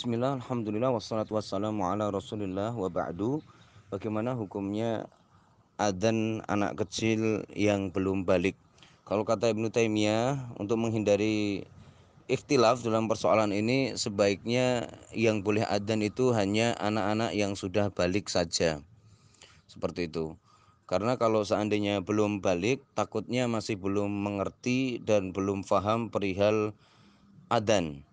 Bismillah, alhamdulillah, wassalatu wassalamu ala rasulillah wa ba'du. Bagaimana hukumnya adzan anak kecil yang belum balik? Kalau kata Ibnu Taimiyah, untuk menghindari ikhtilaf dalam persoalan ini, sebaiknya yang boleh adzan itu hanya anak-anak yang sudah balik saja. Seperti itu. Karena kalau seandainya belum balik, takutnya masih belum mengerti dan belum paham perihal adzan.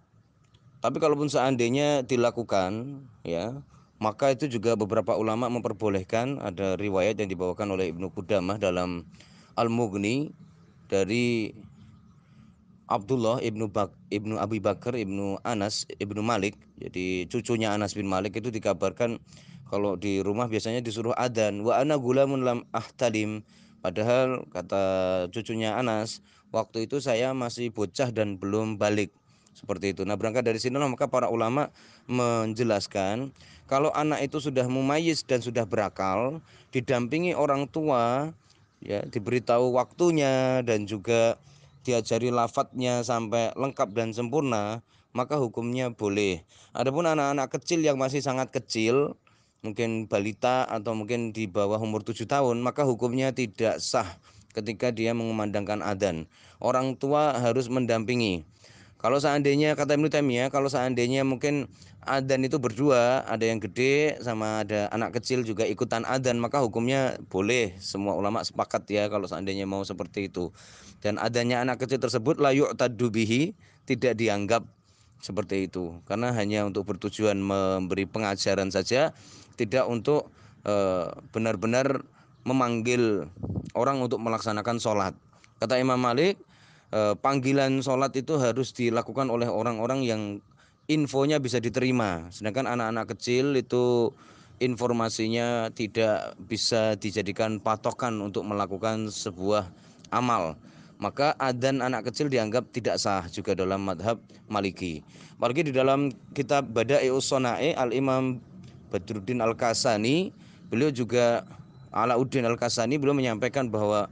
Tapi kalaupun seandainya dilakukan, ya, maka itu juga beberapa ulama memperbolehkan. Ada riwayat yang dibawakan oleh Ibnu Qudamah dalam Al-Mughni dari Abdullah ibnu Abi Bakar ibnu Anas ibnu Malik. Jadi cucunya Anas bin Malik itu dikabarkan kalau di rumah biasanya disuruh adzan, wa ana gulamun lam ahtalim. Padahal kata cucunya Anas, waktu itu saya masih bocah dan belum balik. Seperti itu. Nah, berangkat dari sinilah maka para ulama menjelaskan kalau anak itu sudah mumayyiz dan sudah berakal, didampingi orang tua, ya, diberitahu waktunya dan juga diajari lafadznya sampai lengkap dan sempurna, maka hukumnya boleh. Adapun anak-anak kecil yang masih sangat kecil, mungkin balita atau mungkin di bawah umur 7 tahun, maka hukumnya tidak sah ketika dia mengumandangkan adzan. Orang tua harus mendampingi. Kalau seandainya kata Ibnu Taimiyah, kalau seandainya mungkin adzan itu berdua, ada yang gede sama ada anak kecil juga ikutan adzan, maka hukumnya boleh. Semua ulama sepakat ya kalau seandainya mau seperti itu. Dan adanya anak kecil tersebut la yu'taddu bihi, tidak dianggap seperti itu. Karena hanya untuk bertujuan memberi pengajaran saja, tidak untuk benar-benar memanggil orang untuk melaksanakan sholat. Kata Imam Malik, panggilan sholat itu harus dilakukan oleh orang-orang yang infonya bisa diterima. Sedangkan anak-anak kecil itu informasinya tidak bisa dijadikan patokan untuk melakukan sebuah amal. Maka adzan anak kecil dianggap tidak sah juga dalam madhab Maliki. Apalagi di dalam kitab Bada'i'us Shana'i, Al-Imam Badruddin Al-Kasani, beliau juga Alauddin Al-Kasani, beliau menyampaikan bahwa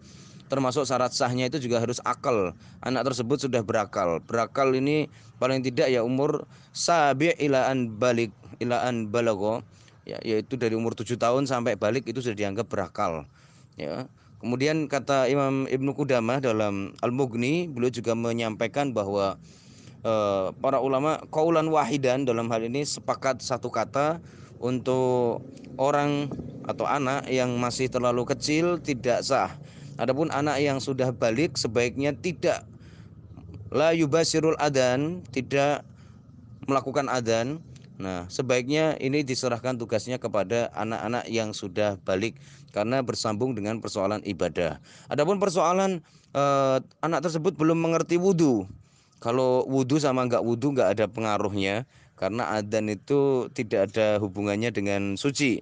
termasuk syarat sahnya itu juga harus akal. Anak tersebut sudah berakal. Berakal ini paling tidak ya umur sabi' ilaan balik ilaan balago, ya, yaitu dari umur 7 tahun sampai balik itu sudah dianggap berakal. Ya. Kemudian kata Imam Ibnu Qudamah dalam Al-Mughni, beliau juga menyampaikan bahwa para ulama qaulan wahidan dalam hal ini sepakat satu kata untuk orang atau anak yang masih terlalu kecil tidak sah. Adapun anak yang sudah balik sebaiknya tidak la yubasirul adzan, tidak melakukan adzan. Nah, sebaiknya ini diserahkan tugasnya kepada anak-anak yang sudah balik karena bersambung dengan persoalan ibadah. Adapun persoalan anak tersebut belum mengerti wudu. Kalau wudu sama enggak wudu enggak ada pengaruhnya karena adzan itu tidak ada hubungannya dengan suci.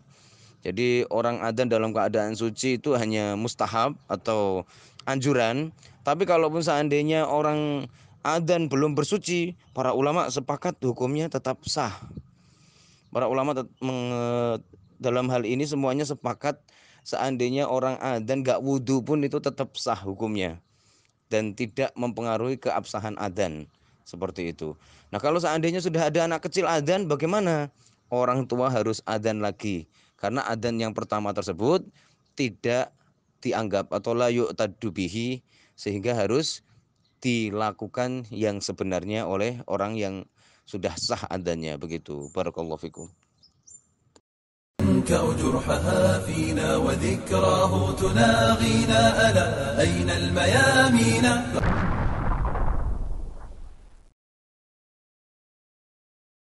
Jadi orang adzan dalam keadaan suci itu hanya mustahab atau anjuran. Tapi kalaupun seandainya orang adzan belum bersuci, para ulama sepakat hukumnya tetap sah. Para ulama dalam hal ini semuanya sepakat seandainya orang adzan gak wudhu pun itu tetap sah hukumnya dan tidak mempengaruhi keabsahan adzan seperti itu. Nah, kalau seandainya sudah ada anak kecil adzan, bagaimana? Orang tua harus adzan lagi karena adzan yang pertama tersebut tidak dianggap atau la yu'taddu bihi, sehingga harus dilakukan yang sebenarnya oleh orang yang sudah sah adzannya begitu. Barakallahu fikum. جرحها فينا وذكراه تناغينا ألا أين الميامين